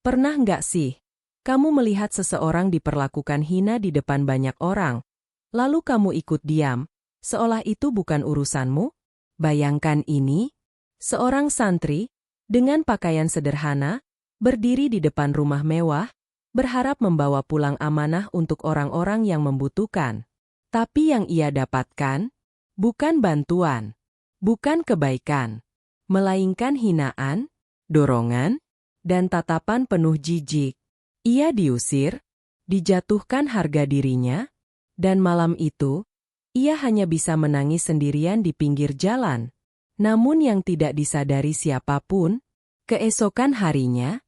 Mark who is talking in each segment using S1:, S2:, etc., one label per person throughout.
S1: Pernah nggak sih, kamu melihat seseorang diperlakukan hina di depan banyak orang, lalu kamu ikut diam, seolah itu bukan urusanmu? Bayangkan ini, seorang santri, dengan pakaian sederhana, berdiri di depan rumah mewah, berharap membawa pulang amanah untuk orang-orang yang membutuhkan. Tapi yang ia dapatkan, bukan bantuan, bukan kebaikan, melainkan hinaan, dorongan, dan tatapan penuh jijik. Ia diusir, dijatuhkan harga dirinya, dan malam itu, ia hanya bisa menangis sendirian di pinggir jalan. Namun yang tidak disadari siapapun, keesokan harinya,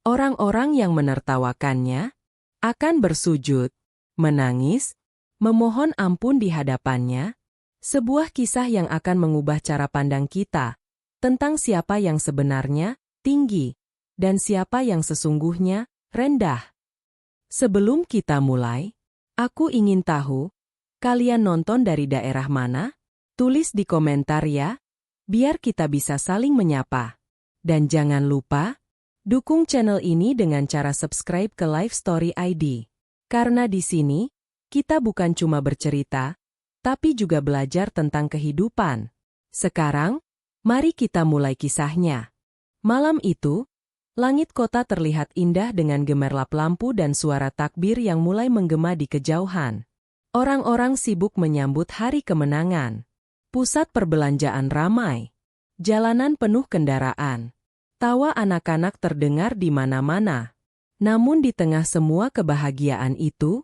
S1: orang-orang yang menertawakannya akan bersujud, menangis, memohon ampun di hadapannya, sebuah kisah yang akan mengubah cara pandang kita tentang siapa yang sebenarnya tinggi dan siapa yang sesungguhnya rendah. Sebelum kita mulai, aku ingin tahu, kalian nonton dari daerah mana? Tulis di komentar ya, biar kita bisa saling menyapa. Dan jangan lupa, dukung channel ini dengan cara subscribe ke Life Story ID. Karena di sini, kita bukan cuma bercerita, tapi juga belajar tentang kehidupan. Sekarang, mari kita mulai kisahnya. Malam itu, langit kota terlihat indah dengan gemerlap lampu dan suara takbir yang mulai menggema di kejauhan. Orang-orang sibuk menyambut hari kemenangan. Pusat perbelanjaan ramai. Jalanan penuh kendaraan. Tawa anak-anak terdengar di mana-mana. Namun di tengah semua kebahagiaan itu,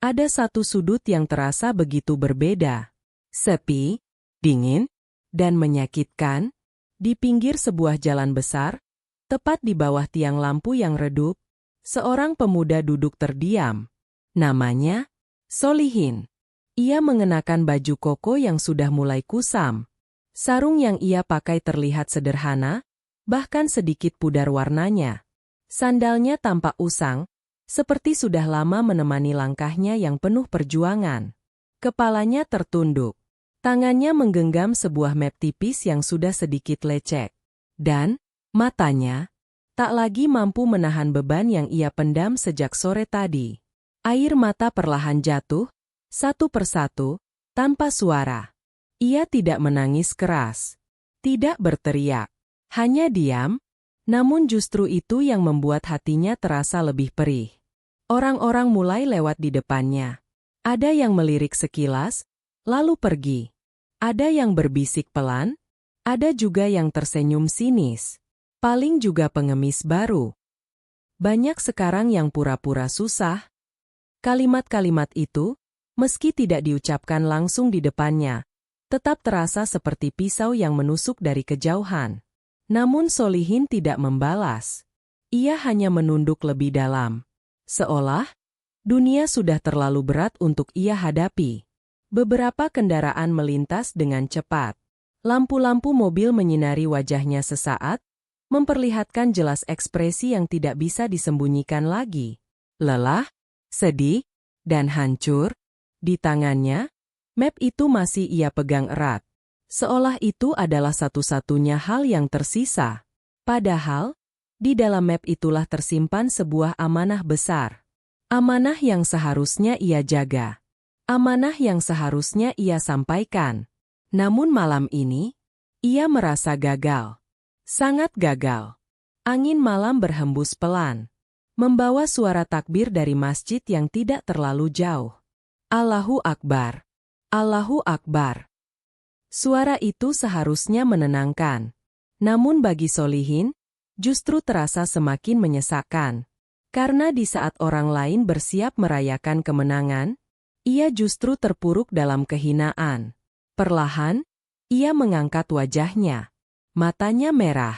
S1: ada satu sudut yang terasa begitu berbeda. Sepi, dingin, dan menyakitkan. Di pinggir sebuah jalan besar, tepat di bawah tiang lampu yang redup, seorang pemuda duduk terdiam. Namanya Solihin. Ia mengenakan baju koko yang sudah mulai kusam. Sarung yang ia pakai terlihat sederhana, bahkan sedikit pudar warnanya. Sandalnya tampak usang, seperti sudah lama menemani langkahnya yang penuh perjuangan. Kepalanya tertunduk. Tangannya menggenggam sebuah map tipis yang sudah sedikit lecek. Dan matanya tak lagi mampu menahan beban yang ia pendam sejak sore tadi. Air mata perlahan jatuh, satu persatu, tanpa suara. Ia tidak menangis keras, tidak berteriak, hanya diam, namun justru itu yang membuat hatinya terasa lebih perih. Orang-orang mulai lewat di depannya. Ada yang melirik sekilas, lalu pergi. Ada yang berbisik pelan, ada juga yang tersenyum sinis. Paling juga pengemis baru. Banyak sekarang yang pura-pura susah. Kalimat-kalimat itu, meski tidak diucapkan langsung di depannya, tetap terasa seperti pisau yang menusuk dari kejauhan. Namun Solihin tidak membalas. Ia hanya menunduk lebih dalam. Seolah, dunia sudah terlalu berat untuk ia hadapi. Beberapa kendaraan melintas dengan cepat. Lampu-lampu mobil menyinari wajahnya sesaat, memperlihatkan jelas ekspresi yang tidak bisa disembunyikan lagi. Lelah, sedih, dan hancur. Di tangannya, map itu masih ia pegang erat. Seolah itu adalah satu-satunya hal yang tersisa. Padahal, di dalam map itulah tersimpan sebuah amanah besar. Amanah yang seharusnya ia jaga. Amanah yang seharusnya ia sampaikan. Namun malam ini, ia merasa gagal. Sangat gagal. Angin malam berhembus pelan, membawa suara takbir dari masjid yang tidak terlalu jauh. Allahu Akbar. Allahu Akbar. Suara itu seharusnya menenangkan. Namun bagi Solihin, justru terasa semakin menyesakkan. Karena di saat orang lain bersiap merayakan kemenangan, ia justru terpuruk dalam kehinaan. Perlahan, ia mengangkat wajahnya. Matanya merah,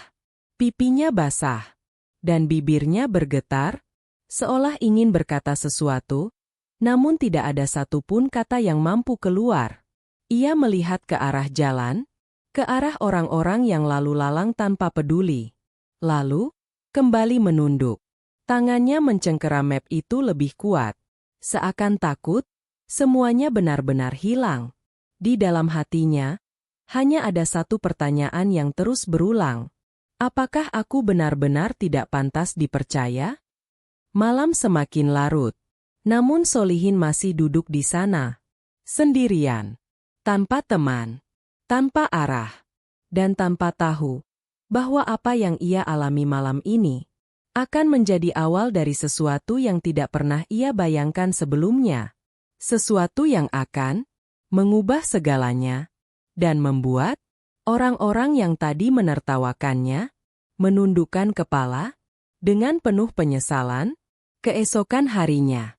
S1: pipinya basah, dan bibirnya bergetar, seolah ingin berkata sesuatu, namun tidak ada satupun kata yang mampu keluar. Ia melihat ke arah jalan, ke arah orang-orang yang lalu lalang tanpa peduli. Lalu, kembali menunduk. Tangannya mencengkeram map itu lebih kuat. Seakan takut, semuanya benar-benar hilang. Di dalam hatinya, hanya ada satu pertanyaan yang terus berulang. Apakah aku benar-benar tidak pantas dipercaya? Malam semakin larut. Namun Solihin masih duduk di sana. Sendirian. Tanpa teman. Tanpa arah. Dan tanpa tahu bahwa apa yang ia alami malam ini akan menjadi awal dari sesuatu yang tidak pernah ia bayangkan sebelumnya. Sesuatu yang akan mengubah segalanya dan membuat orang-orang yang tadi menertawakannya menundukkan kepala dengan penuh penyesalan. Keesokan harinya.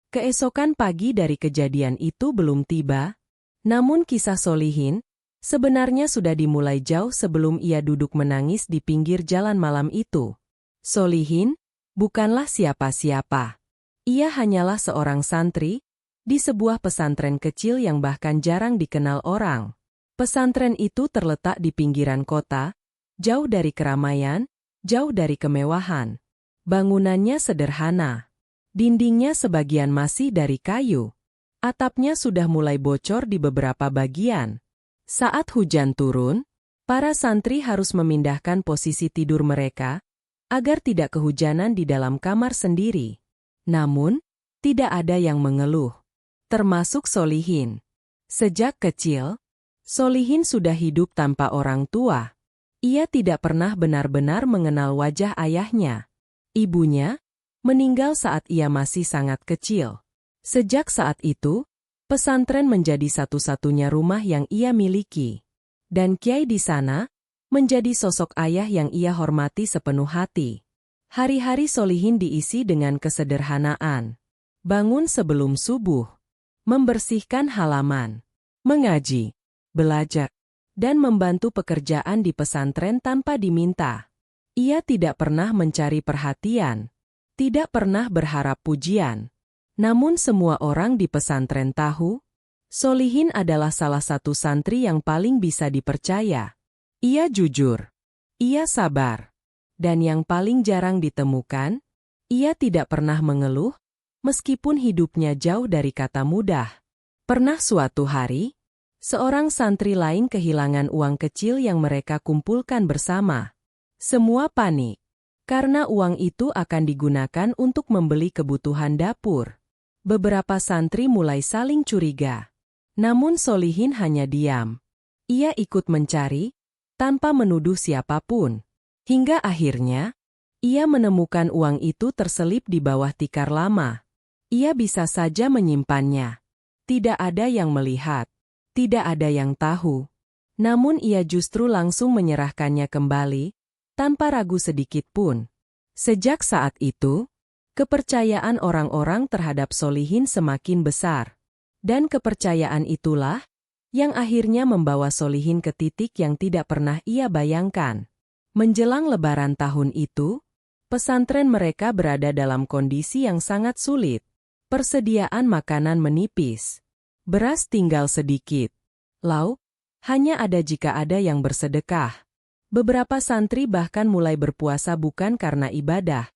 S1: Keesokan pagi dari kejadian itu belum tiba, namun kisah Solihin sebenarnya sudah dimulai jauh sebelum ia duduk menangis di pinggir jalan malam itu. Solihin bukanlah siapa-siapa. Ia hanyalah seorang santri di sebuah pesantren kecil yang bahkan jarang dikenal orang. Pesantren itu terletak di pinggiran kota, jauh dari keramaian, jauh dari kemewahan. Bangunannya sederhana. Dindingnya sebagian masih dari kayu. Atapnya sudah mulai bocor di beberapa bagian. Saat hujan turun, para santri harus memindahkan posisi tidur mereka agar tidak kehujanan di dalam kamar sendiri. Namun, tidak ada yang mengeluh. Termasuk Solihin. Sejak kecil, Solihin sudah hidup tanpa orang tua. Ia tidak pernah benar-benar mengenal wajah ayahnya. Ibunya meninggal saat ia masih sangat kecil. Sejak saat itu, pesantren menjadi satu-satunya rumah yang ia miliki. Dan kiai di sana menjadi sosok ayah yang ia hormati sepenuh hati. Hari-hari Solihin diisi dengan kesederhanaan. Bangun sebelum subuh, membersihkan halaman, mengaji, belajar, dan membantu pekerjaan di pesantren tanpa diminta. Ia tidak pernah mencari perhatian, tidak pernah berharap pujian. Namun semua orang di pesantren tahu, Solihin adalah salah satu santri yang paling bisa dipercaya. Ia jujur, ia sabar, dan yang paling jarang ditemukan, ia tidak pernah mengeluh, meskipun hidupnya jauh dari kata mudah. Pernah suatu hari, seorang santri lain kehilangan uang kecil yang mereka kumpulkan bersama. Semua panik, karena uang itu akan digunakan untuk membeli kebutuhan dapur. Beberapa santri mulai saling curiga. Namun Solihin hanya diam. Ia ikut mencari, tanpa menuduh siapapun. Hingga akhirnya, ia menemukan uang itu terselip di bawah tikar lama. Ia bisa saja menyimpannya. Tidak ada yang melihat. Tidak ada yang tahu. Namun ia justru langsung menyerahkannya kembali, tanpa ragu sedikit pun. Sejak saat itu, kepercayaan orang-orang terhadap Solihin semakin besar. Dan kepercayaan itulah yang akhirnya membawa Solihin ke titik yang tidak pernah ia bayangkan. Menjelang Lebaran tahun itu, pesantren mereka berada dalam kondisi yang sangat sulit. Persediaan makanan menipis. Beras tinggal sedikit. Lauk hanya ada jika ada yang bersedekah. Beberapa santri bahkan mulai berpuasa bukan karena ibadah,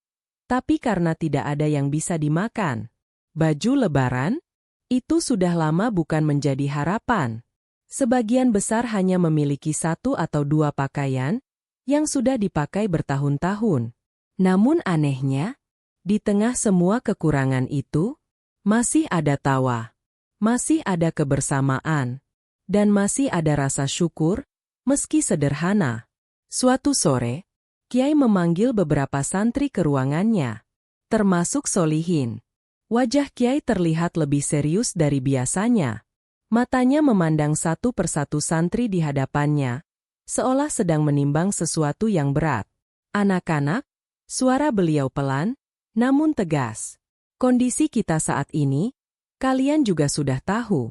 S1: tapi karena tidak ada yang bisa dimakan. Baju Lebaran itu sudah lama bukan menjadi harapan. Sebagian besar hanya memiliki satu atau dua pakaian yang sudah dipakai bertahun-tahun. Namun anehnya, di tengah semua kekurangan itu, masih ada tawa, masih ada kebersamaan, dan masih ada rasa syukur, meski sederhana. Suatu sore, Kiai memanggil beberapa santri ke ruangannya, termasuk Solihin. Wajah Kiai terlihat lebih serius dari biasanya. Matanya memandang satu persatu santri di hadapannya, seolah sedang menimbang sesuatu yang berat. Anak-anak, suara beliau pelan, namun tegas. Kondisi kita saat ini, kalian juga sudah tahu.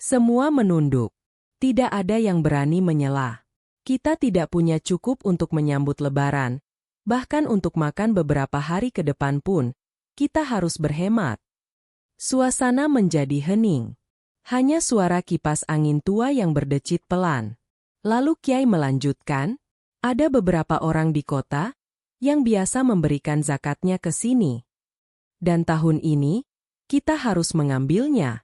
S1: Semua menunduk. Tidak ada yang berani menyela. Kita tidak punya cukup untuk menyambut Lebaran. Bahkan untuk makan beberapa hari ke depan pun, kita harus berhemat. Suasana menjadi hening. Hanya suara kipas angin tua yang berdecit pelan. Lalu Kiai melanjutkan, ada beberapa orang di kota yang biasa memberikan zakatnya ke sini. Dan tahun ini, kita harus mengambilnya.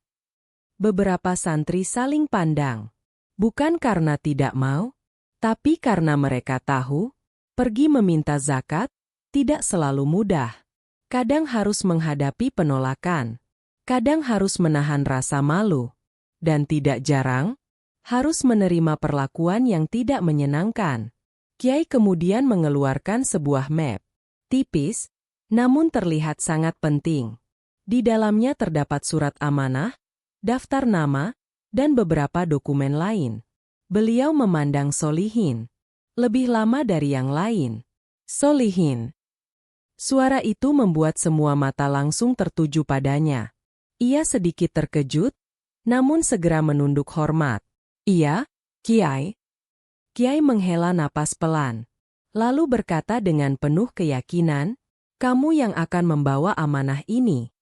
S1: Beberapa santri saling pandang. Bukan karena tidak mau, tapi karena mereka tahu, Pergi meminta zakat tidak selalu mudah. Kadang harus menghadapi penolakan. Kadang harus menahan rasa malu. Dan tidak jarang, harus menerima perlakuan yang tidak menyenangkan. Kiai kemudian mengeluarkan sebuah map. Tipis, namun terlihat sangat penting. Di dalamnya terdapat surat amanah, daftar nama, dan beberapa dokumen lain. Beliau memandang Solihin. Lebih lama dari yang lain. Solihin. Suara itu membuat semua mata langsung tertuju padanya. Ia sedikit terkejut, namun segera menunduk hormat. Iya, Kiai. Kiai menghela napas pelan. Lalu berkata dengan penuh keyakinan, kamu yang akan membawa amanah ini.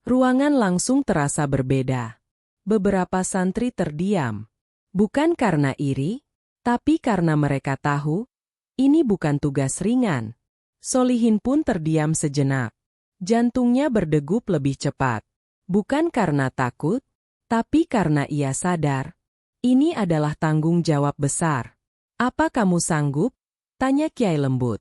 S1: Ruangan langsung terasa berbeda. Beberapa santri terdiam. Bukan karena iri, tapi karena mereka tahu, ini bukan tugas ringan. Solihin pun terdiam sejenak. Jantungnya berdegup lebih cepat. Bukan karena takut, tapi karena ia sadar. Ini adalah tanggung jawab besar. Apa kamu sanggup? Tanya Kiai lembut.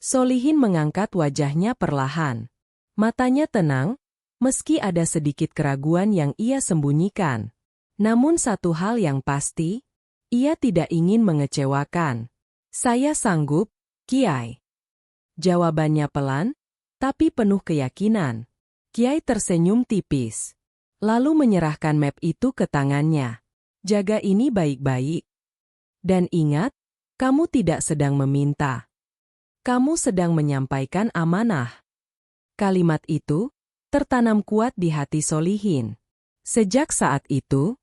S1: Solihin mengangkat wajahnya perlahan. Matanya tenang, meski ada sedikit keraguan yang ia sembunyikan. Namun satu hal yang pasti, ia tidak ingin mengecewakan. Saya sanggup, Kiai. Jawabannya pelan, tapi penuh keyakinan. Kiai tersenyum tipis. Lalu menyerahkan map itu ke tangannya. Jaga ini baik-baik. Dan ingat, kamu tidak sedang meminta. Kamu sedang menyampaikan amanah. Kalimat itu tertanam kuat di hati Solihin. Sejak saat itu,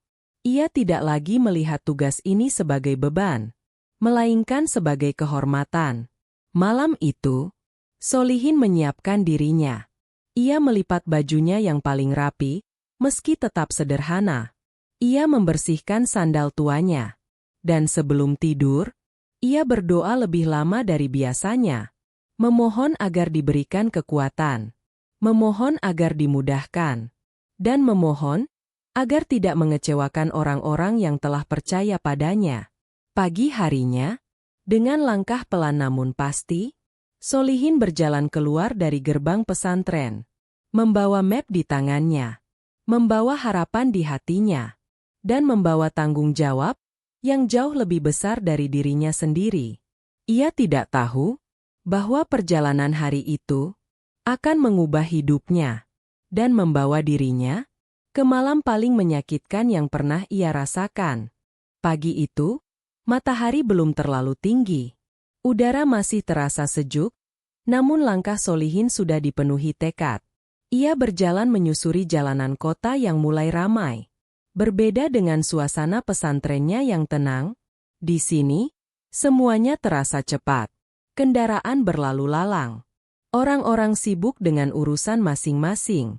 S1: ia tidak lagi melihat tugas ini sebagai beban, melainkan sebagai kehormatan. Malam itu, Solihin menyiapkan dirinya. Ia melipat bajunya yang paling rapi, meski tetap sederhana. Ia membersihkan sandal tuanya. Dan sebelum tidur, ia berdoa lebih lama dari biasanya. Memohon agar diberikan kekuatan. Memohon agar dimudahkan. Dan memohon agar tidak mengecewakan orang-orang yang telah percaya padanya. Pagi harinya, dengan langkah pelan namun pasti, Solihin berjalan keluar dari gerbang pesantren. Membawa map di tangannya. Membawa harapan di hatinya. Dan membawa tanggung jawab yang jauh lebih besar dari dirinya sendiri. Ia tidak tahu bahwa perjalanan hari itu akan mengubah hidupnya dan membawa dirinya ke malam paling menyakitkan yang pernah ia rasakan. Pagi itu, matahari belum terlalu tinggi. Udara masih terasa sejuk, namun langkah Solihin sudah dipenuhi tekad. Ia berjalan menyusuri jalanan kota yang mulai ramai. Berbeda dengan suasana pesantrennya yang tenang, di sini, semuanya terasa cepat. Kendaraan berlalu lalang. Orang-orang sibuk dengan urusan masing-masing.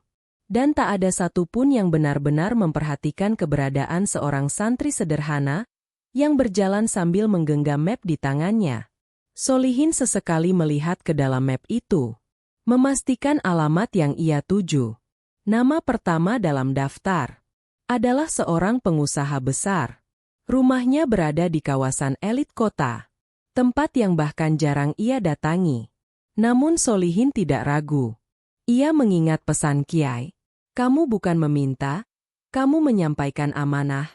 S1: Dan tak ada satupun yang benar-benar memperhatikan keberadaan seorang santri sederhana yang berjalan sambil menggenggam map di tangannya. Solihin sesekali melihat ke dalam map itu, memastikan alamat yang ia tuju. Nama pertama dalam daftar adalah seorang pengusaha besar. Rumahnya berada di kawasan elit kota, tempat yang bahkan jarang ia datangi. Namun Solihin tidak ragu. Ia mengingat pesan Kiai. Kamu bukan meminta, kamu menyampaikan amanah.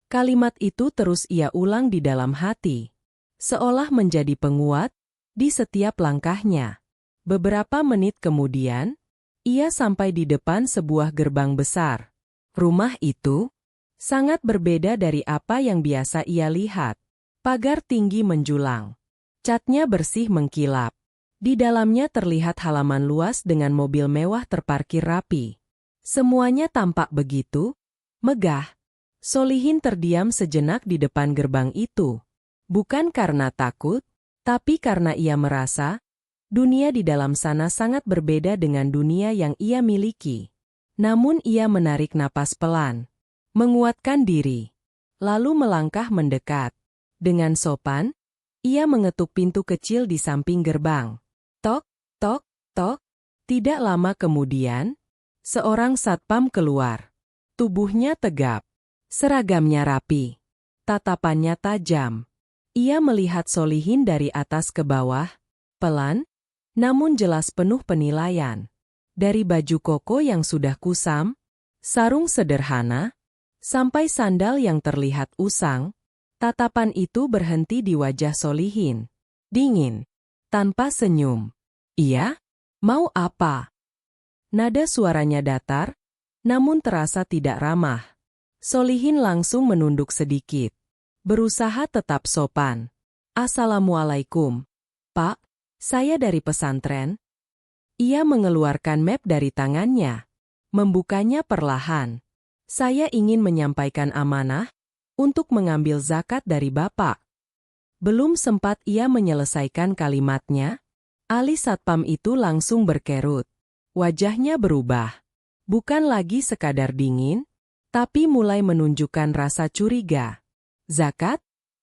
S1: Kalimat itu terus ia ulang di dalam hati, seolah menjadi penguat di setiap langkahnya. Beberapa menit kemudian, ia sampai di depan sebuah gerbang besar. Rumah itu sangat berbeda dari apa yang biasa ia lihat. Pagar tinggi menjulang. Catnya bersih mengkilap. Di dalamnya terlihat halaman luas dengan mobil mewah terparkir rapi. Semuanya tampak begitu megah. Solihin terdiam sejenak di depan gerbang itu. Bukan karena takut, tapi karena ia merasa dunia di dalam sana sangat berbeda dengan dunia yang ia miliki. Namun ia menarik napas pelan, menguatkan diri, lalu melangkah mendekat. Dengan sopan, ia mengetuk pintu kecil di samping gerbang. Tok, tok, tok. Tidak lama kemudian, seorang satpam keluar. Tubuhnya tegap, seragamnya rapi, tatapannya tajam. Ia melihat Solihin dari atas ke bawah, pelan, namun jelas penuh penilaian. Dari baju koko yang sudah kusam, sarung sederhana, sampai sandal yang terlihat usang, tatapan itu berhenti di wajah Solihin. Dingin, tanpa senyum. Iya? Mau apa? Nada suaranya datar, namun terasa tidak ramah. Solihin langsung menunduk sedikit. Berusaha tetap sopan. Assalamualaikum. Pak, saya dari pesantren. Ia mengeluarkan map dari tangannya. Membukanya perlahan. Saya ingin menyampaikan amanah untuk mengambil zakat dari Bapak. Belum sempat ia menyelesaikan kalimatnya, alis satpam itu langsung berkerut. Wajahnya berubah. Bukan lagi sekadar dingin, tapi mulai menunjukkan rasa curiga. Zakat?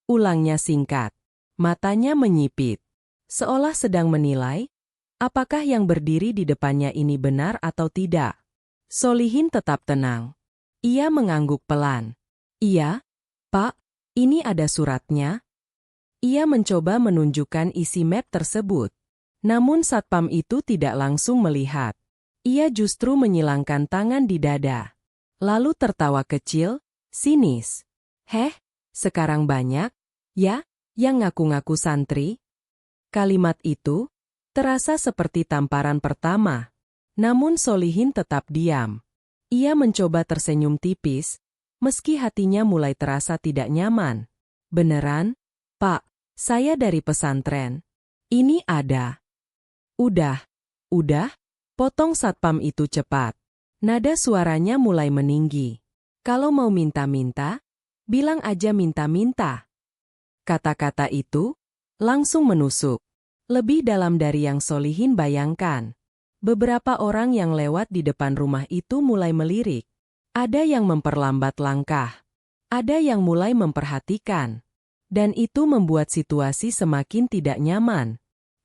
S1: Ulangnya singkat. Matanya menyipit. Seolah sedang menilai, apakah yang berdiri di depannya ini benar atau tidak. Solihin tetap tenang. Ia mengangguk pelan. Iya, Pak, ini ada suratnya. Ia mencoba menunjukkan isi map tersebut. Namun satpam itu tidak langsung melihat. Ia justru menyilangkan tangan di dada. Lalu tertawa kecil, sinis. Heh, sekarang banyak, ya, yang ngaku-ngaku santri? Kalimat itu terasa seperti tamparan pertama. Namun Solihin tetap diam. Ia mencoba tersenyum tipis, meski hatinya mulai terasa tidak nyaman. Beneran? Pak, saya dari pesantren. Ini ada. Udah, potong satpam itu cepat. Nada suaranya mulai meninggi. Kalau mau minta-minta, bilang aja minta-minta. Kata-kata itu langsung menusuk. Lebih dalam dari yang Solihin bayangkan. Beberapa orang yang lewat di depan rumah itu mulai melirik. Ada yang memperlambat langkah. Ada yang mulai memperhatikan. Dan itu membuat situasi semakin tidak nyaman.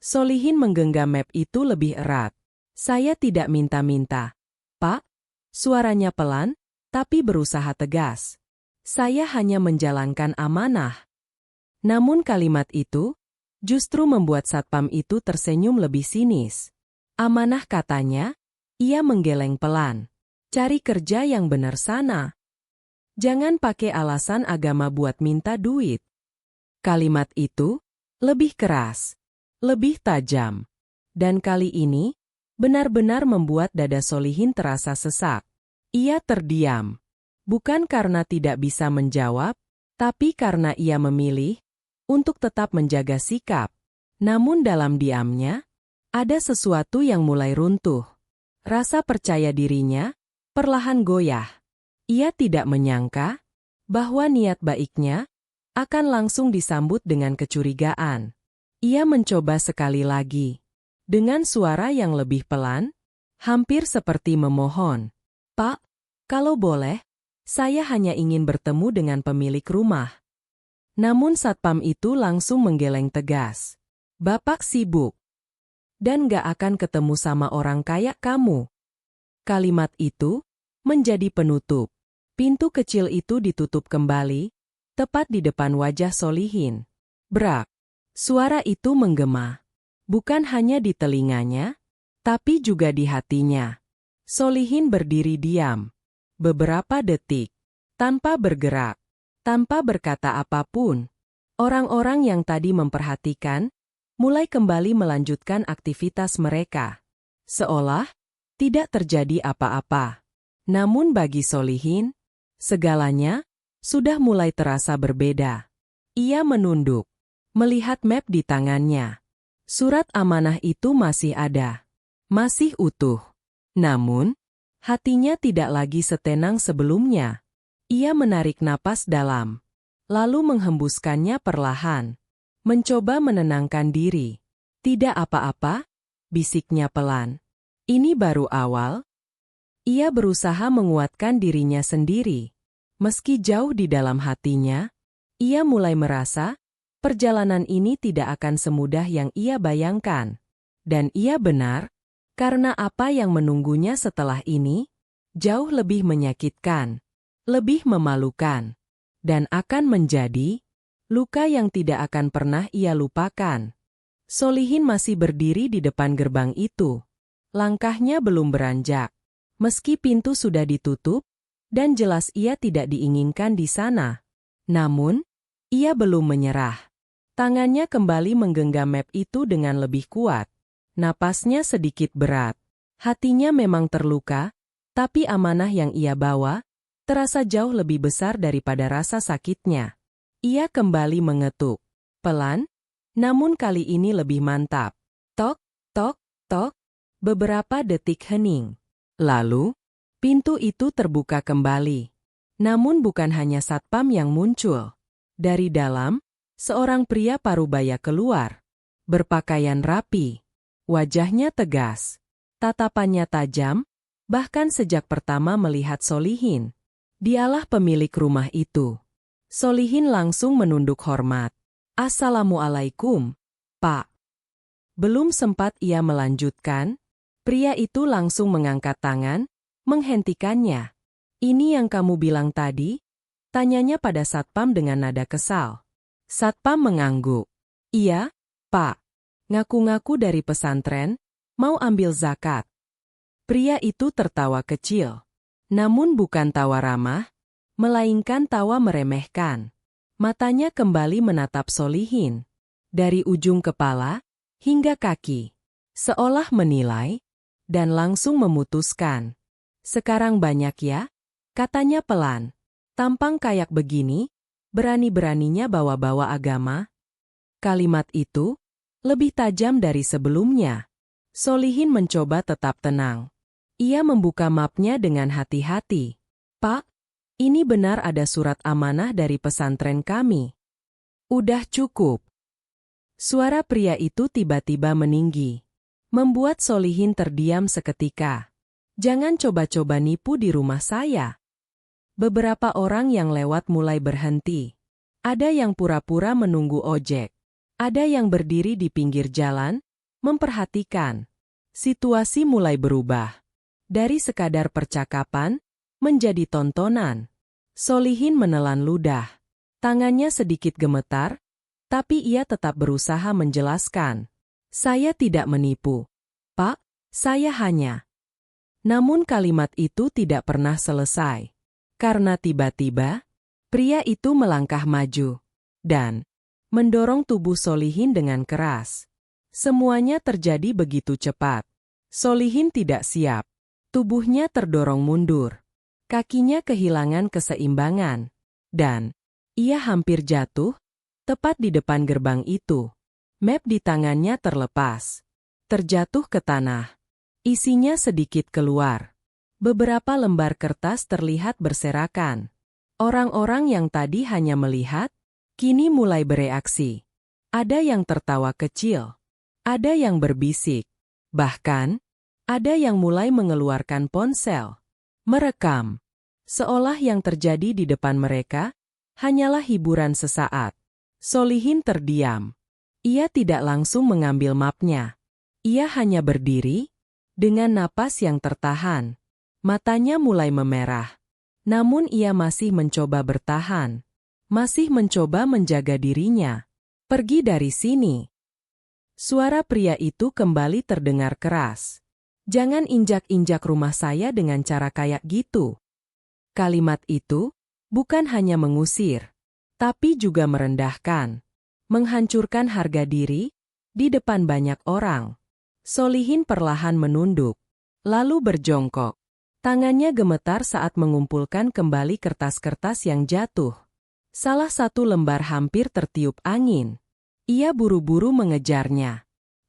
S1: Solihin menggenggam map itu lebih erat. Saya tidak minta-minta. Pak, suaranya pelan, tapi berusaha tegas. Saya hanya menjalankan amanah. Namun kalimat itu justru membuat satpam itu tersenyum lebih sinis. Amanah katanya, ia menggeleng pelan. Cari kerja yang benar sana. Jangan pakai alasan agama buat minta duit. Kalimat itu lebih keras, lebih tajam. Dan kali ini, benar-benar membuat dada Solihin terasa sesak. Ia terdiam. Bukan karena tidak bisa menjawab, tapi karena ia memilih untuk tetap menjaga sikap. Namun dalam diamnya, ada sesuatu yang mulai runtuh. Rasa percaya dirinya perlahan goyah. Ia tidak menyangka bahwa niat baiknya akan langsung disambut dengan kecurigaan. Ia mencoba sekali lagi. Dengan suara yang lebih pelan, hampir seperti memohon. Pak, kalau boleh, saya hanya ingin bertemu dengan pemilik rumah. Namun satpam itu langsung menggeleng tegas. Bapak sibuk. Dan gak akan ketemu sama orang kayak kamu. Kalimat itu menjadi penutup. Pintu kecil itu ditutup kembali, tepat di depan wajah Solihin. Brak. Suara itu menggema. Bukan hanya di telinganya, tapi juga di hatinya. Solihin berdiri diam. Beberapa detik. Tanpa bergerak. Tanpa berkata apapun. Orang-orang yang tadi memperhatikan mulai kembali melanjutkan aktivitas mereka. Seolah tidak terjadi apa-apa. Namun bagi Solihin, segalanya sudah mulai terasa berbeda. Ia menunduk, melihat map di tangannya. Surat amanah itu masih ada. Masih utuh. Namun, hatinya tidak lagi setenang sebelumnya. Ia menarik napas dalam, lalu menghembuskannya perlahan. Mencoba menenangkan diri. Tidak apa-apa, bisiknya pelan. Ini baru awal. Ia berusaha menguatkan dirinya sendiri. Meski jauh di dalam hatinya, ia mulai merasa perjalanan ini tidak akan semudah yang ia bayangkan. Dan ia benar, karena apa yang menunggunya setelah ini jauh lebih menyakitkan, lebih memalukan, dan akan menjadi Luka yang tidak akan pernah ia lupakan. Solihin masih berdiri di depan gerbang itu. Langkahnya belum beranjak. Meski pintu sudah ditutup, dan jelas ia tidak diinginkan di sana. Namun, ia belum menyerah. Tangannya kembali menggenggam map itu dengan lebih kuat. Napasnya sedikit berat. Hatinya memang terluka, tapi amanah yang ia bawa terasa jauh lebih besar daripada rasa sakitnya. Ia kembali mengetuk. Pelan, namun kali ini lebih mantap. Tok, tok, tok. Beberapa detik hening. Lalu, pintu itu terbuka kembali. Namun bukan hanya satpam yang muncul. Dari dalam, seorang pria parubaya keluar. Berpakaian rapi. Wajahnya tegas. Tatapannya tajam, bahkan sejak pertama melihat Solihin. Dialah pemilik rumah itu. Solihin langsung menunduk hormat. Assalamualaikum, Pak. Belum sempat ia melanjutkan, pria itu langsung mengangkat tangan, menghentikannya. Ini yang kamu bilang tadi? Tanyanya pada satpam dengan nada kesal. Satpam mengangguk. Iya, Pak. Ngaku-ngaku dari pesantren, mau ambil zakat. Pria itu tertawa kecil. Namun bukan tawa ramah, melainkan tawa meremehkan. Matanya kembali menatap Solihin. Dari ujung kepala hingga kaki. Seolah menilai, dan langsung memutuskan. Sekarang banyak ya? Katanya pelan. Tampang kayak begini, berani-beraninya bawa-bawa agama. Kalimat itu lebih tajam dari sebelumnya. Solihin mencoba tetap tenang. Ia membuka mapnya dengan hati-hati. Pak, ini benar ada surat amanah dari pesantren kami. Udah cukup. Suara pria itu tiba-tiba meninggi. Membuat Solihin terdiam seketika. Jangan coba-coba nipu di rumah saya. Beberapa orang yang lewat mulai berhenti. Ada yang pura-pura menunggu ojek. Ada yang berdiri di pinggir jalan, memperhatikan. Situasi mulai berubah. Dari sekadar percakapan, menjadi tontonan. Solihin menelan ludah. Tangannya sedikit gemetar, tapi ia tetap berusaha menjelaskan. Saya tidak menipu. Pak, saya hanya. Namun kalimat itu tidak pernah selesai. Karena tiba-tiba, pria itu melangkah maju. Dan mendorong tubuh Solihin dengan keras. Semuanya terjadi begitu cepat. Solihin tidak siap. Tubuhnya terdorong mundur. Kakinya kehilangan keseimbangan. Dan ia hampir jatuh, tepat di depan gerbang itu. Map di tangannya terlepas. Terjatuh ke tanah. Isinya sedikit keluar. Beberapa lembar kertas terlihat berserakan. Orang-orang yang tadi hanya melihat, kini mulai bereaksi. Ada yang tertawa kecil. Ada yang berbisik. Bahkan, ada yang mulai mengeluarkan ponsel. Merekam. Seolah yang terjadi di depan mereka, hanyalah hiburan sesaat. Solihin terdiam. Ia tidak langsung mengambil mapnya. Ia hanya berdiri, dengan napas yang tertahan. Matanya mulai memerah. Namun ia masih mencoba bertahan. Masih mencoba menjaga dirinya. Pergi dari sini. Suara pria itu kembali terdengar keras. Jangan injak-injak rumah saya dengan cara kayak gitu. Kalimat itu bukan hanya mengusir, tapi juga merendahkan. Menghancurkan harga diri di depan banyak orang. Solihin perlahan menunduk, lalu berjongkok. Tangannya gemetar saat mengumpulkan kembali kertas-kertas yang jatuh. Salah satu lembar hampir tertiup angin. Ia buru-buru mengejarnya.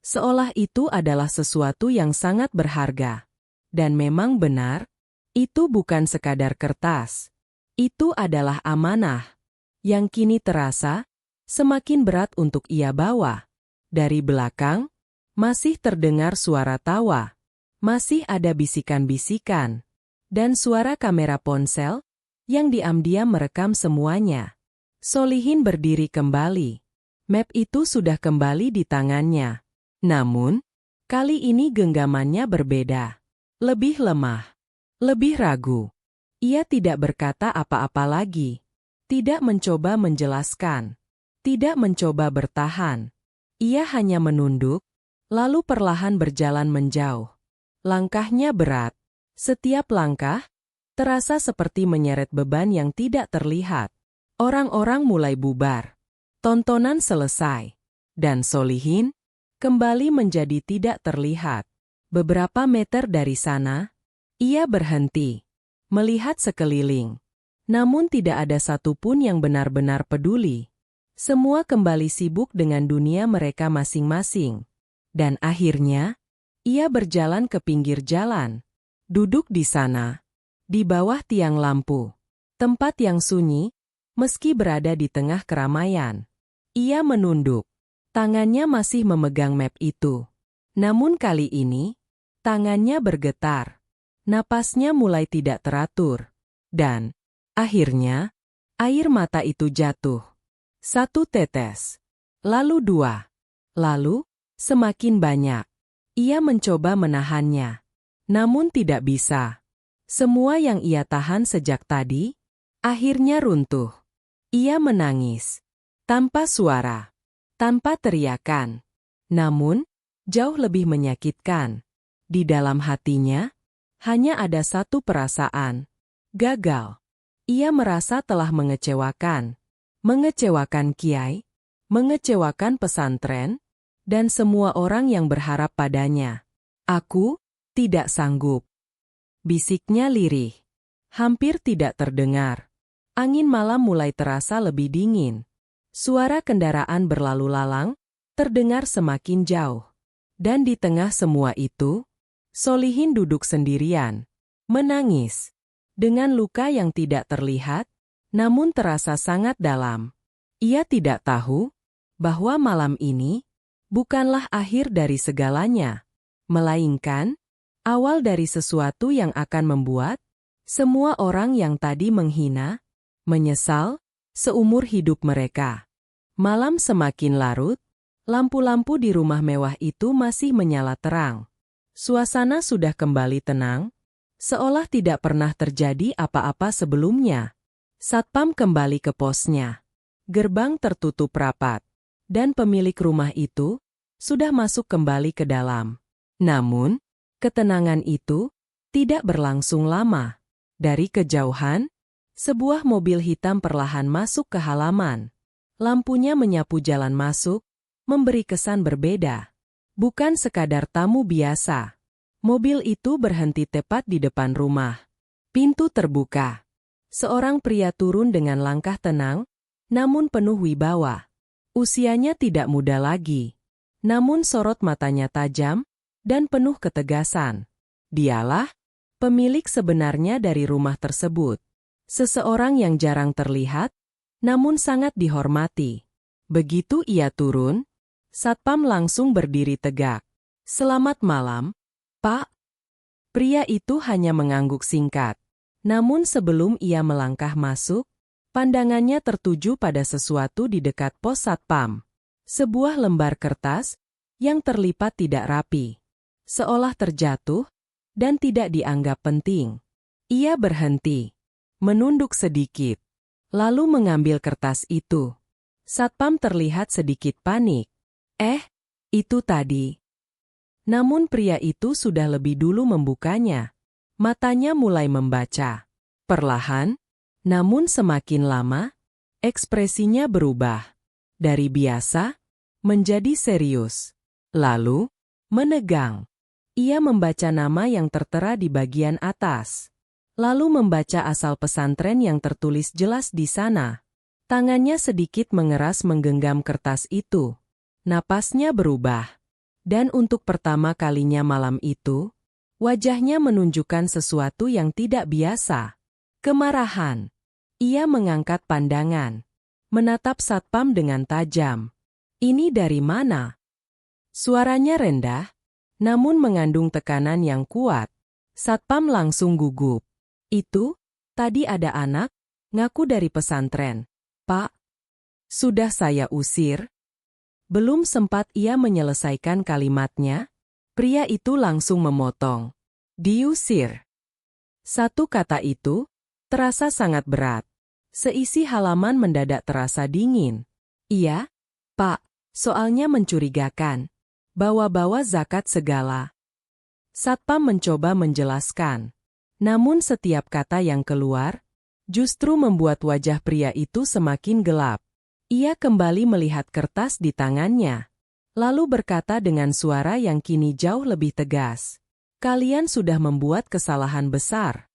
S1: Seolah itu adalah sesuatu yang sangat berharga. Dan memang benar, itu bukan sekadar kertas. Itu adalah amanah. Yang kini terasa semakin berat untuk ia bawa. Dari belakang, masih terdengar suara tawa. Masih ada bisikan-bisikan. Dan suara kamera ponsel yang diam-diam merekam semuanya. Solihin berdiri kembali. Map itu sudah kembali di tangannya. Namun, kali ini genggamannya berbeda. Lebih lemah. Lebih ragu. Ia tidak berkata apa-apa lagi. Tidak mencoba menjelaskan. Tidak mencoba bertahan. Ia hanya menunduk, lalu perlahan berjalan menjauh. Langkahnya berat. Setiap langkah terasa seperti menyeret beban yang tidak terlihat. Orang-orang mulai bubar. Tontonan selesai. Dan Solihin kembali menjadi tidak terlihat. Beberapa meter dari sana, ia berhenti, melihat sekeliling. Namun tidak ada satupun yang benar-benar peduli. Semua kembali sibuk dengan dunia mereka masing-masing. Dan akhirnya, ia berjalan ke pinggir jalan. Duduk di sana, di bawah tiang lampu. Tempat yang sunyi, meski berada di tengah keramaian. Ia menunduk. Tangannya masih memegang map itu. Namun kali ini, tangannya bergetar. Napasnya mulai tidak teratur. Dan, akhirnya, air mata itu jatuh. 1 tetes. Lalu 2. Lalu, semakin banyak. Ia mencoba menahannya. Namun tidak bisa. Semua yang ia tahan sejak tadi, akhirnya runtuh. Ia menangis. Tanpa suara. Tanpa teriakan. Namun, jauh lebih menyakitkan. Di dalam hatinya, hanya ada satu perasaan. Gagal. Ia merasa telah mengecewakan. Mengecewakan kiai, mengecewakan pesantren, dan semua orang yang berharap padanya. Aku tidak sanggup. Bisiknya lirih. Hampir tidak terdengar. Angin malam mulai terasa lebih dingin. Suara kendaraan berlalu lalang, terdengar semakin jauh. Dan di tengah semua itu, Solihin duduk sendirian, menangis. Dengan luka yang tidak terlihat, namun terasa sangat dalam. Ia tidak tahu bahwa malam ini bukanlah akhir dari segalanya, melainkan awal dari sesuatu yang akan membuat semua orang yang tadi menghina, menyesal seumur hidup mereka. Malam semakin larut, lampu-lampu di rumah mewah itu masih menyala terang. Suasana sudah kembali tenang, seolah tidak pernah terjadi apa-apa sebelumnya. Satpam kembali ke posnya. Gerbang tertutup rapat. Dan pemilik rumah itu sudah masuk kembali ke dalam. Namun, ketenangan itu tidak berlangsung lama. Dari kejauhan, sebuah mobil hitam perlahan masuk ke halaman. Lampunya menyapu jalan masuk, memberi kesan berbeda. Bukan sekadar tamu biasa. Mobil itu berhenti tepat di depan rumah. Pintu terbuka. Seorang pria turun dengan langkah tenang, namun penuh wibawa. Usianya tidak muda lagi. Namun sorot matanya tajam, dan penuh ketegasan. Dialah pemilik sebenarnya dari rumah tersebut. Seseorang yang jarang terlihat, namun sangat dihormati. Begitu ia turun, Satpam langsung berdiri tegak. "Selamat malam, Pak." Pria itu hanya mengangguk singkat. Namun sebelum ia melangkah masuk, pandangannya tertuju pada sesuatu di dekat pos Satpam. Sebuah lembar kertas yang terlipat tidak rapi. Seolah terjatuh dan tidak dianggap penting. Ia berhenti, menunduk sedikit, lalu mengambil kertas itu. Satpam terlihat sedikit panik. Itu tadi." Namun pria itu sudah lebih dulu membukanya. Matanya mulai membaca. Perlahan, namun semakin lama, ekspresinya berubah. Dari biasa, menjadi serius. Lalu, menegang. Ia membaca nama yang tertera di bagian atas. Lalu membaca asal pesantren yang tertulis jelas di sana. Tangannya sedikit mengeras menggenggam kertas itu. Napasnya berubah. Dan untuk pertama kalinya malam itu, wajahnya menunjukkan sesuatu yang tidak biasa. Kemarahan. Ia mengangkat pandangan. Menatap Satpam dengan tajam. "Ini dari mana?" Suaranya rendah, namun mengandung tekanan yang kuat. Satpam langsung gugup. "Itu, tadi ada anak, ngaku dari pesantren. Pak, sudah saya usir." Belum sempat ia menyelesaikan kalimatnya, pria itu langsung memotong. "Diusir." Satu kata itu terasa sangat berat. Seisi halaman mendadak terasa dingin. Iya, Pak, soalnya mencurigakan. Bawa-bawa zakat segala. Satpam mencoba menjelaskan. Namun setiap kata yang keluar, justru membuat wajah pria itu semakin gelap. Ia kembali melihat kertas di tangannya. Lalu berkata dengan suara yang kini jauh lebih tegas. Kalian sudah membuat kesalahan besar.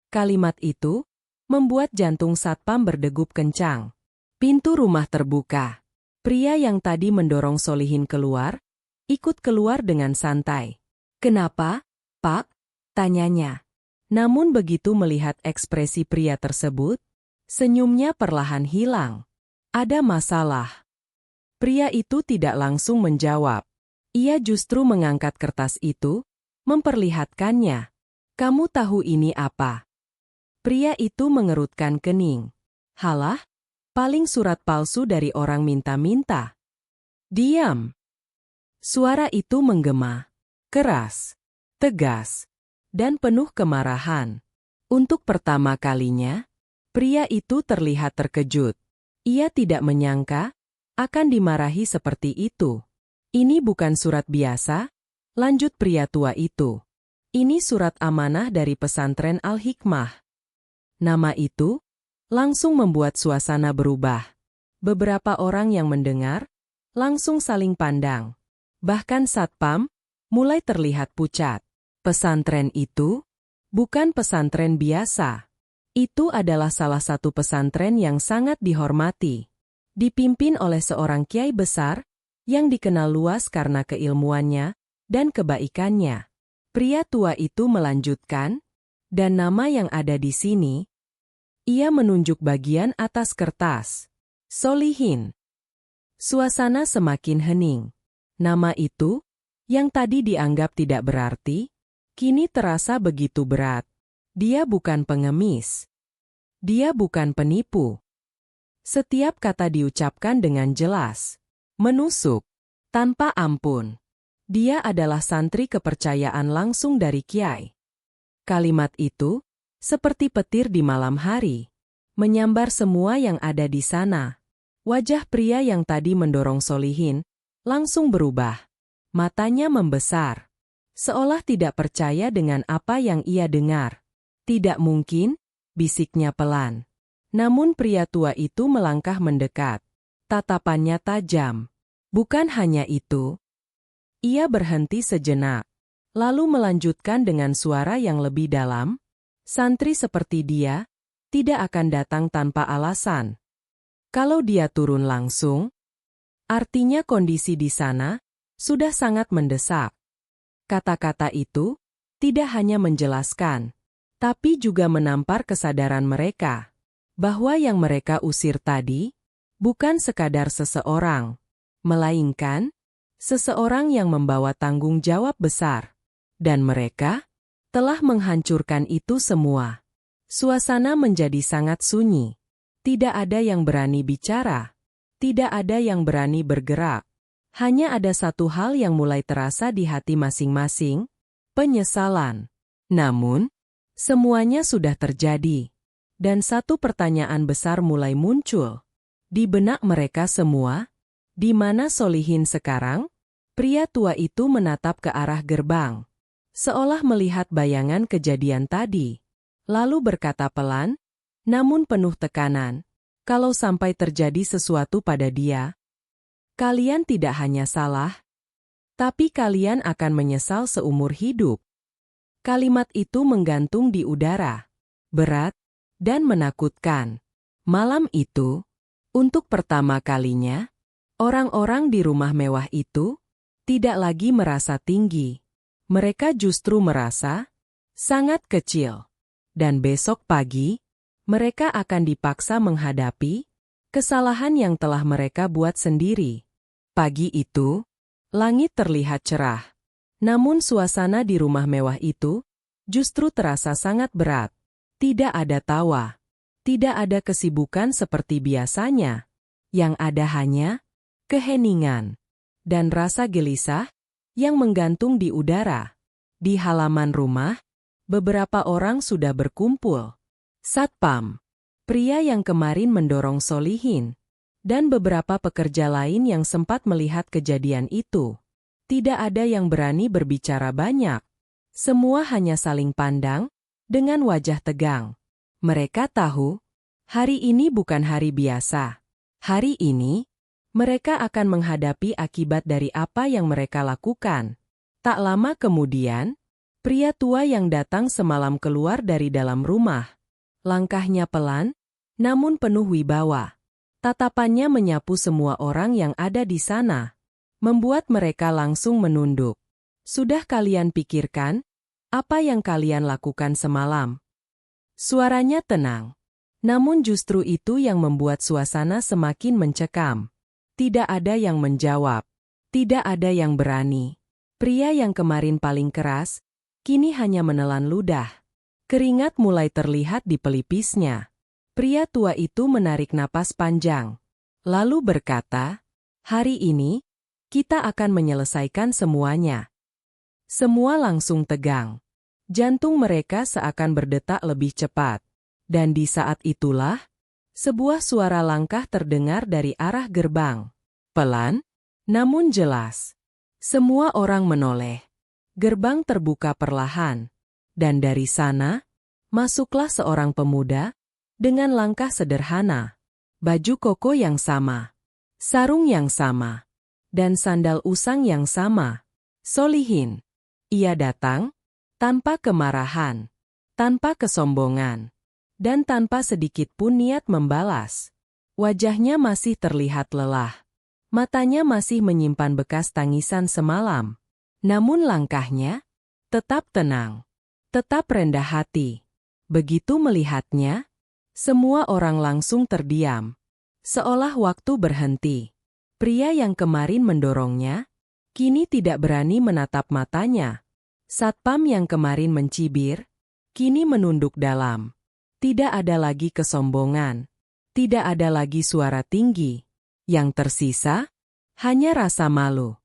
S1: Kalimat itu membuat jantung Satpam berdegup kencang. Pintu rumah terbuka. Pria yang tadi mendorong Solihin keluar, ikut keluar dengan santai. Kenapa, Pak? Tanyanya. Namun begitu melihat ekspresi pria tersebut, senyumnya perlahan hilang. Ada masalah. Pria itu tidak langsung menjawab. Ia justru mengangkat kertas itu, memperlihatkannya. Kamu tahu ini apa? Pria itu mengerutkan kening. Halah, paling surat palsu dari orang minta-minta. Diam. Suara itu menggema, keras, tegas, dan penuh kemarahan. Untuk pertama kalinya, pria itu terlihat terkejut. Ia tidak menyangka akan dimarahi seperti itu. Ini bukan surat biasa, lanjut pria tua itu. Ini surat amanah dari pesantren Al-Hikmah. Nama itu langsung membuat suasana berubah. Beberapa orang yang mendengar langsung saling pandang. Bahkan Satpam mulai terlihat pucat. Pesantren itu bukan pesantren biasa. Itu adalah salah satu pesantren yang sangat dihormati. Dipimpin oleh seorang kiai besar yang dikenal luas karena keilmuannya dan kebaikannya. Pria tua itu melanjutkan, dan nama yang ada di sini, ia menunjuk bagian atas kertas. Solihin. Suasana semakin hening. Nama itu, yang tadi dianggap tidak berarti, kini terasa begitu berat. Dia bukan pengemis. Dia bukan penipu. Setiap kata diucapkan dengan jelas, menusuk, tanpa ampun. Dia adalah santri kepercayaan langsung dari kiai. Kalimat itu, seperti petir di malam hari, menyambar semua yang ada di sana. Wajah pria yang tadi mendorong Solihin langsung berubah. Matanya membesar, seolah tidak percaya dengan apa yang ia dengar. Tidak mungkin, bisiknya pelan. Namun pria tua itu melangkah mendekat. Tatapannya tajam. Bukan hanya itu. Ia berhenti sejenak. Lalu melanjutkan dengan suara yang lebih dalam. Santri seperti dia, tidak akan datang tanpa alasan. Kalau dia turun langsung, artinya kondisi di sana sudah sangat mendesak. Kata-kata itu tidak hanya menjelaskan, tapi juga menampar kesadaran mereka. Bahwa yang mereka usir tadi, bukan sekadar seseorang, melainkan seseorang yang membawa tanggung jawab besar. Dan mereka telah menghancurkan itu semua. Suasana menjadi sangat sunyi. Tidak ada yang berani bicara. Tidak ada yang berani bergerak. Hanya ada satu hal yang mulai terasa di hati masing-masing, penyesalan. Namun, semuanya sudah terjadi. Dan satu pertanyaan besar mulai muncul. Di benak mereka semua, di mana Solihin sekarang? Pria tua itu menatap ke arah gerbang, seolah melihat bayangan kejadian tadi. Lalu berkata pelan, namun penuh tekanan, kalau sampai terjadi sesuatu pada dia, kalian tidak hanya salah, tapi kalian akan menyesal seumur hidup. Kalimat itu menggantung di udara, berat, dan menakutkan. Malam itu, untuk pertama kalinya, orang-orang di rumah mewah itu tidak lagi merasa tinggi. Mereka justru merasa sangat kecil. Dan besok pagi, mereka akan dipaksa menghadapi kesalahan yang telah mereka buat sendiri. Pagi itu, langit terlihat cerah. Namun suasana di rumah mewah itu justru terasa sangat berat. Tidak ada tawa. Tidak ada kesibukan seperti biasanya. Yang ada hanya keheningan dan rasa gelisah yang menggantung di udara. Di halaman rumah, beberapa orang sudah berkumpul. Satpam, pria yang kemarin mendorong Solihin, Dan beberapa pekerja lain yang sempat melihat kejadian itu. Tidak ada yang berani berbicara banyak. Semua hanya saling pandang, dengan wajah tegang. Mereka tahu, hari ini bukan hari biasa. Hari ini, mereka akan menghadapi akibat dari apa yang mereka lakukan. Tak lama kemudian, pria tua yang datang semalam keluar dari dalam rumah. Langkahnya pelan, namun penuh wibawa. Tatapannya menyapu semua orang yang ada di sana, membuat mereka langsung menunduk. Sudah kalian pikirkan, apa yang kalian lakukan semalam? Suaranya tenang, namun justru itu yang membuat suasana semakin mencekam. Tidak ada yang menjawab, tidak ada yang berani. Pria yang kemarin paling keras, kini hanya menelan ludah. Keringat mulai terlihat di pelipisnya. Pria tua itu menarik napas panjang, lalu berkata, "Hari ini, kita akan menyelesaikan semuanya." Semua langsung tegang. Jantung mereka seakan berdetak lebih cepat. Dan di saat itulah, sebuah suara langkah terdengar dari arah gerbang. Pelan, namun jelas. Semua orang menoleh. Gerbang terbuka perlahan. Dan dari sana, masuklah seorang pemuda, dengan langkah sederhana, baju koko yang sama, sarung yang sama, dan sandal usang yang sama. Solihin. Ia datang, tanpa kemarahan, tanpa kesombongan, dan tanpa sedikit pun niat membalas. Wajahnya masih terlihat lelah. Matanya masih menyimpan bekas tangisan semalam. Namun langkahnya, tetap tenang, tetap rendah hati. Begitu melihatnya, semua orang langsung terdiam, seolah waktu berhenti. Pria yang kemarin mendorongnya, kini tidak berani menatap matanya. Satpam yang kemarin mencibir, kini menunduk dalam. Tidak ada lagi kesombongan, tidak ada lagi suara tinggi. Yang tersisa, hanya rasa malu.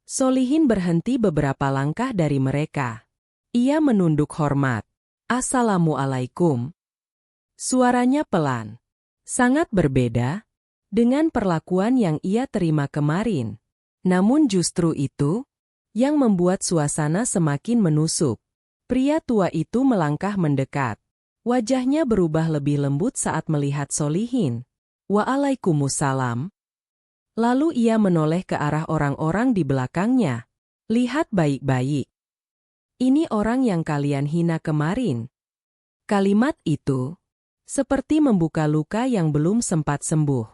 S1: Solihin berhenti beberapa langkah dari mereka. Ia menunduk hormat. "Assalamualaikum." Suaranya pelan, sangat berbeda dengan perlakuan yang ia terima kemarin. Namun justru itu yang membuat suasana semakin menusuk. Pria tua itu melangkah mendekat. Wajahnya berubah lebih lembut saat melihat Solihin. "Waalaikumsalam." Lalu ia menoleh ke arah orang-orang di belakangnya. "Lihat baik-baik. Ini orang yang kalian hina kemarin." Kalimat itu seperti membuka luka yang belum sempat sembuh.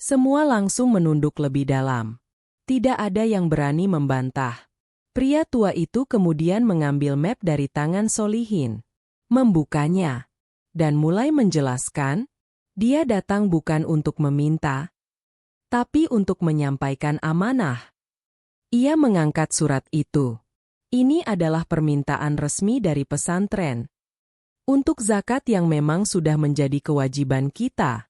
S1: Semua langsung menunduk lebih dalam. Tidak ada yang berani membantah. Pria tua itu kemudian mengambil map dari tangan Solihin, membukanya, dan mulai menjelaskan, dia datang bukan untuk meminta, tapi untuk menyampaikan amanah. Ia mengangkat surat itu. Ini adalah permintaan resmi dari pesantren. Untuk zakat yang memang sudah menjadi kewajiban kita.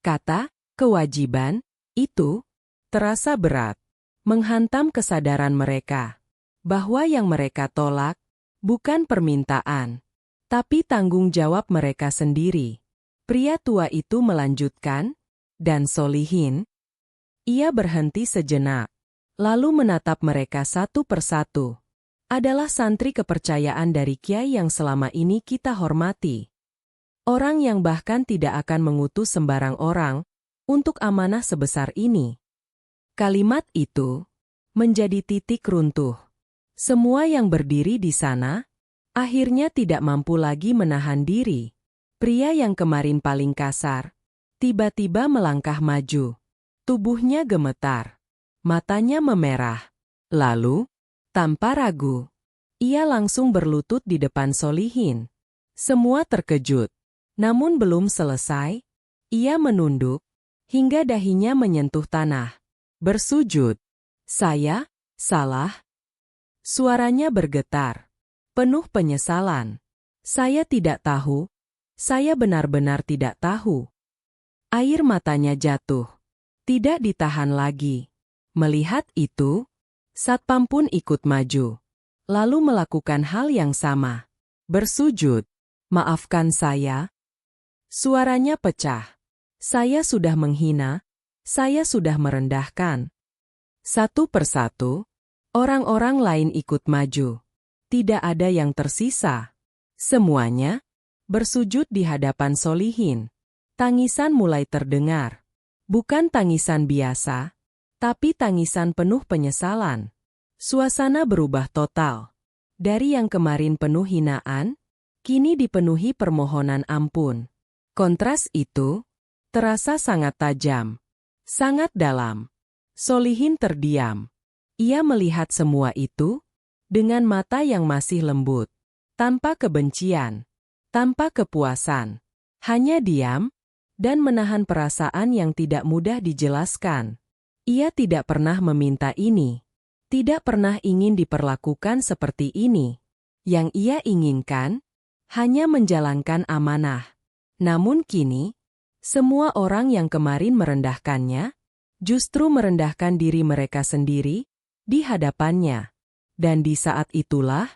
S1: Kata, kewajiban, itu, terasa berat. Menghantam kesadaran mereka. Bahwa yang mereka tolak, bukan permintaan. Tapi tanggung jawab mereka sendiri. Pria tua itu melanjutkan, dan Solihin. Ia berhenti sejenak. Lalu menatap mereka satu persatu. Adalah santri kepercayaan dari kiai yang selama ini kita hormati. Orang yang bahkan tidak akan mengutus sembarang orang untuk amanah sebesar ini. Kalimat itu menjadi titik runtuh. Semua yang berdiri di sana akhirnya tidak mampu lagi menahan diri. Pria yang kemarin paling kasar tiba-tiba melangkah maju. Tubuhnya gemetar, matanya memerah. Lalu, tanpa ragu, ia langsung berlutut di depan Solihin. Semua terkejut. Namun belum selesai, ia menunduk, hingga dahinya menyentuh tanah. Bersujud. "Saya, salah." Suaranya bergetar, penuh penyesalan. "Saya tidak tahu. Saya benar-benar tidak tahu." Air matanya jatuh. Tidak ditahan lagi. Melihat itu, satpam pun ikut maju. Lalu melakukan hal yang sama. Bersujud. "Maafkan saya." Suaranya pecah. "Saya sudah menghina, Saya sudah merendahkan. Satu persatu, orang-orang lain ikut maju. Tidak ada yang tersisa. Semuanya bersujud di hadapan Solihin. Tangisan mulai terdengar. Bukan tangisan biasa, tapi tangisan penuh penyesalan. Suasana berubah total. Dari yang kemarin penuh hinaan, kini dipenuhi permohonan ampun. Kontras itu terasa sangat tajam, sangat dalam. Solihin terdiam. Ia melihat semua itu dengan mata yang masih lembut, tanpa kebencian, tanpa kepuasan. Hanya diam dan menahan perasaan yang tidak mudah dijelaskan. Ia tidak pernah meminta ini, tidak pernah ingin diperlakukan seperti ini. Yang ia inginkan hanya menjalankan amanah. Namun kini, semua orang yang kemarin merendahkannya, justru merendahkan diri mereka sendiri di hadapannya. Dan di saat itulah,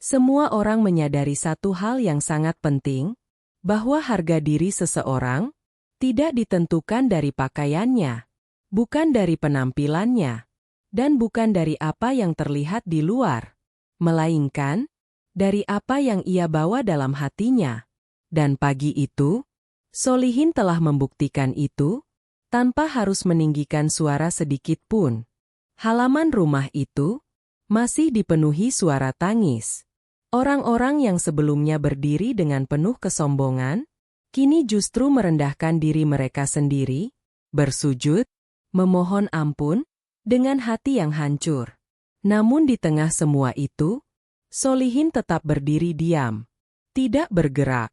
S1: semua orang menyadari satu hal yang sangat penting, bahwa harga diri seseorang tidak ditentukan dari pakaiannya, bukan dari penampilannya, dan bukan dari apa yang terlihat di luar, melainkan dari apa yang ia bawa dalam hatinya. Dan pagi itu, Solihin telah membuktikan itu, tanpa harus meninggikan suara sedikit pun. Halaman rumah itu masih dipenuhi suara tangis. Orang-orang yang sebelumnya berdiri dengan penuh kesombongan, kini justru merendahkan diri mereka sendiri, bersujud, memohon ampun, dengan hati yang hancur. Namun di tengah semua itu, Solihin tetap berdiri diam, tidak bergerak,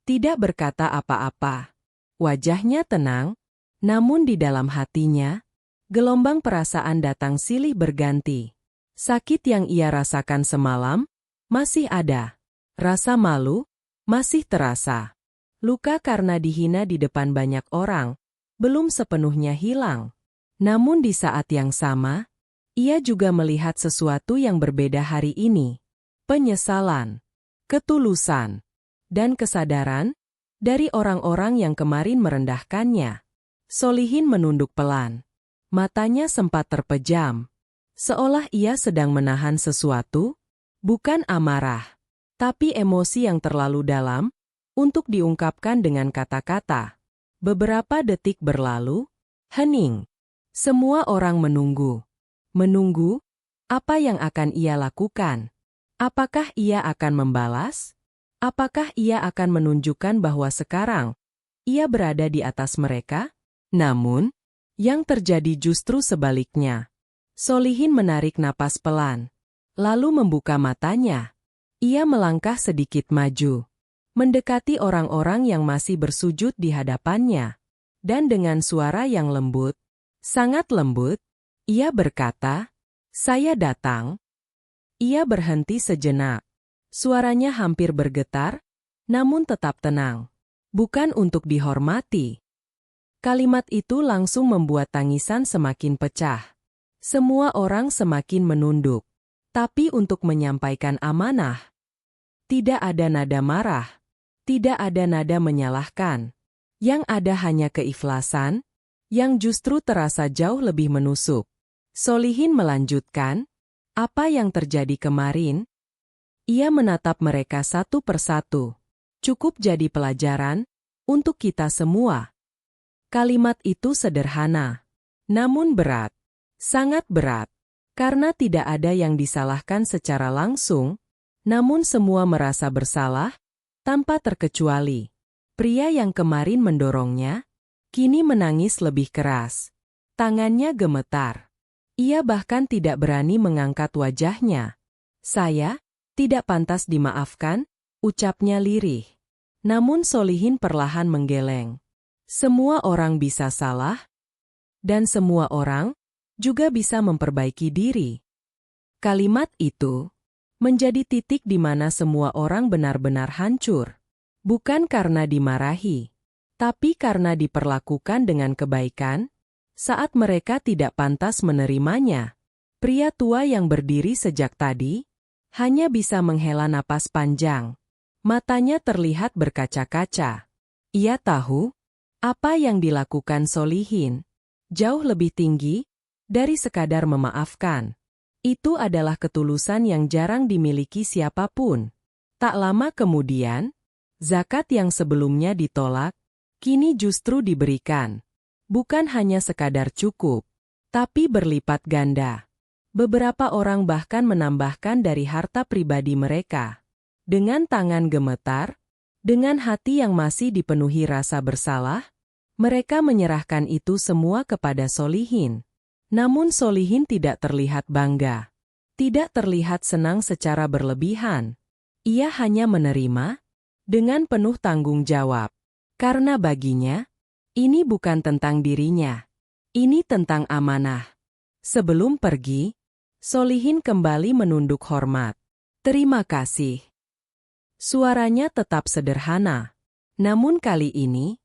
S1: tidak berkata apa-apa. Wajahnya tenang, namun di dalam hatinya, gelombang perasaan datang silih berganti. Sakit yang ia rasakan semalam masih ada. Rasa malu masih terasa. Luka karena dihina di depan banyak orang belum sepenuhnya hilang. Namun di saat yang sama, ia juga melihat sesuatu yang berbeda hari ini. Penyesalan, ketulusan, dan kesadaran dari orang-orang yang kemarin merendahkannya. Solihin menunduk pelan. Matanya sempat terpejam, seolah ia sedang menahan sesuatu, bukan amarah, tapi emosi yang terlalu dalam untuk diungkapkan dengan kata-kata. Beberapa detik berlalu, hening. Semua orang menunggu. Menunggu apa yang akan ia lakukan. Apakah ia akan membalas? Apakah ia akan menunjukkan bahwa sekarang ia berada di atas mereka? Namun, yang terjadi justru sebaliknya. Solihin menarik napas pelan, lalu membuka matanya. Ia melangkah sedikit maju, mendekati orang-orang yang masih bersujud di hadapannya. Dan dengan suara yang lembut, sangat lembut, ia berkata, "Saya datang." Ia berhenti sejenak. Suaranya hampir bergetar, namun tetap tenang. Bukan untuk dihormati. Kalimat itu langsung membuat tangisan semakin pecah. Semua orang semakin menunduk. Tapi untuk menyampaikan amanah. Tidak ada nada marah. Tidak ada nada menyalahkan. Yang ada hanya keikhlasan, yang justru terasa jauh lebih menusuk. Solihin melanjutkan, apa yang terjadi kemarin? Ia menatap mereka satu persatu. Cukup jadi pelajaran untuk kita semua. Kalimat itu sederhana, namun berat. Sangat berat. Karena tidak ada yang disalahkan secara langsung, namun semua merasa bersalah, tanpa terkecuali. Pria yang kemarin mendorongnya, kini menangis lebih keras. Tangannya gemetar. Ia bahkan tidak berani mengangkat wajahnya. "Saya tidak pantas dimaafkan," ucapnya lirih. Namun Solihin perlahan menggeleng. Semua orang bisa salah, dan semua orang juga bisa memperbaiki diri. Kalimat itu menjadi titik di mana semua orang benar-benar hancur. Bukan karena dimarahi, tapi karena diperlakukan dengan kebaikan, saat mereka tidak pantas menerimanya. Pria tua yang berdiri sejak tadi hanya bisa menghela napas panjang. Matanya terlihat berkaca-kaca. Ia tahu apa yang dilakukan Solihin jauh lebih tinggi dari sekadar memaafkan. Itu adalah ketulusan yang jarang dimiliki siapapun. Tak lama kemudian, zakat yang sebelumnya ditolak, kini justru diberikan. Bukan hanya sekadar cukup, tapi berlipat ganda. Beberapa orang bahkan menambahkan dari harta pribadi mereka. Dengan tangan gemetar, dengan hati yang masih dipenuhi rasa bersalah, mereka menyerahkan itu semua kepada Solihin. Namun Solihin tidak terlihat bangga. Tidak terlihat senang secara berlebihan. Ia hanya menerima dengan penuh tanggung jawab. Karena baginya, ini bukan tentang dirinya. Ini tentang amanah. Sebelum pergi, Solihin kembali menunduk hormat. Terima kasih. Suaranya tetap sederhana. Namun kali ini,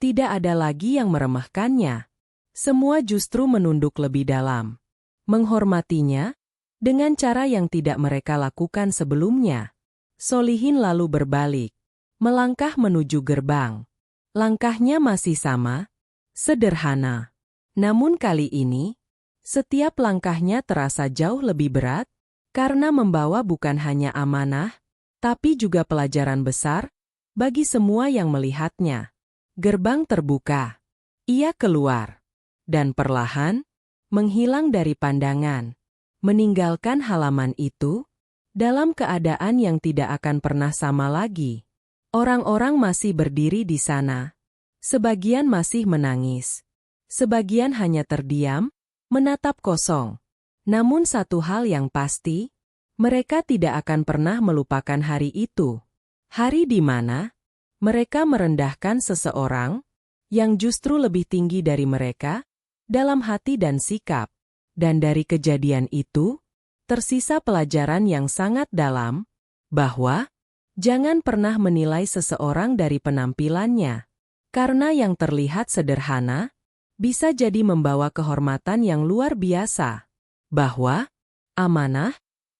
S1: tidak ada lagi yang meremehkannya. Semua justru menunduk lebih dalam. Menghormatinya, dengan cara yang tidak mereka lakukan sebelumnya. Solihin lalu berbalik, melangkah menuju gerbang. Langkahnya masih sama, sederhana. Namun kali ini, setiap langkahnya terasa jauh lebih berat, karena membawa bukan hanya amanah, tapi juga pelajaran besar bagi semua yang melihatnya. Gerbang terbuka. Ia keluar. Dan perlahan, menghilang dari pandangan. Meninggalkan halaman itu, dalam keadaan yang tidak akan pernah sama lagi. Orang-orang masih berdiri di sana. Sebagian masih menangis. Sebagian hanya terdiam, menatap kosong. Namun satu hal yang pasti, mereka tidak akan pernah melupakan hari itu. Hari di mana mereka merendahkan seseorang yang justru lebih tinggi dari mereka, dalam hati dan sikap. Dan dari kejadian itu, tersisa pelajaran yang sangat dalam, bahwa jangan pernah menilai seseorang dari penampilannya. Karena yang terlihat sederhana, bisa jadi membawa kehormatan yang luar biasa. Bahwa amanah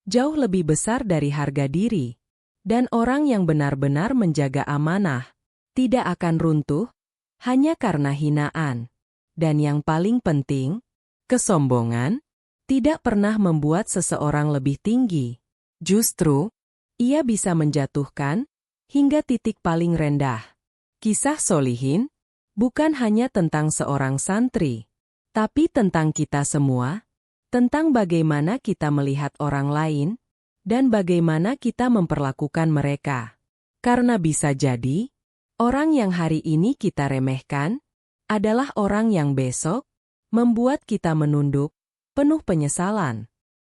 S1: jauh lebih besar dari harga diri. Dan orang yang benar-benar menjaga amanah tidak akan runtuh hanya karena hinaan. Dan yang paling penting, kesombongan tidak pernah membuat seseorang lebih tinggi. Justru, ia bisa menjatuhkan hingga titik paling rendah. Kisah Solihin bukan hanya tentang seorang santri, tapi tentang kita semua, tentang bagaimana kita melihat orang lain, dan bagaimana kita memperlakukan mereka. Karena bisa jadi, orang yang hari ini kita remehkan, adalah orang yang besok membuat kita menunduk, penuh penyesalan.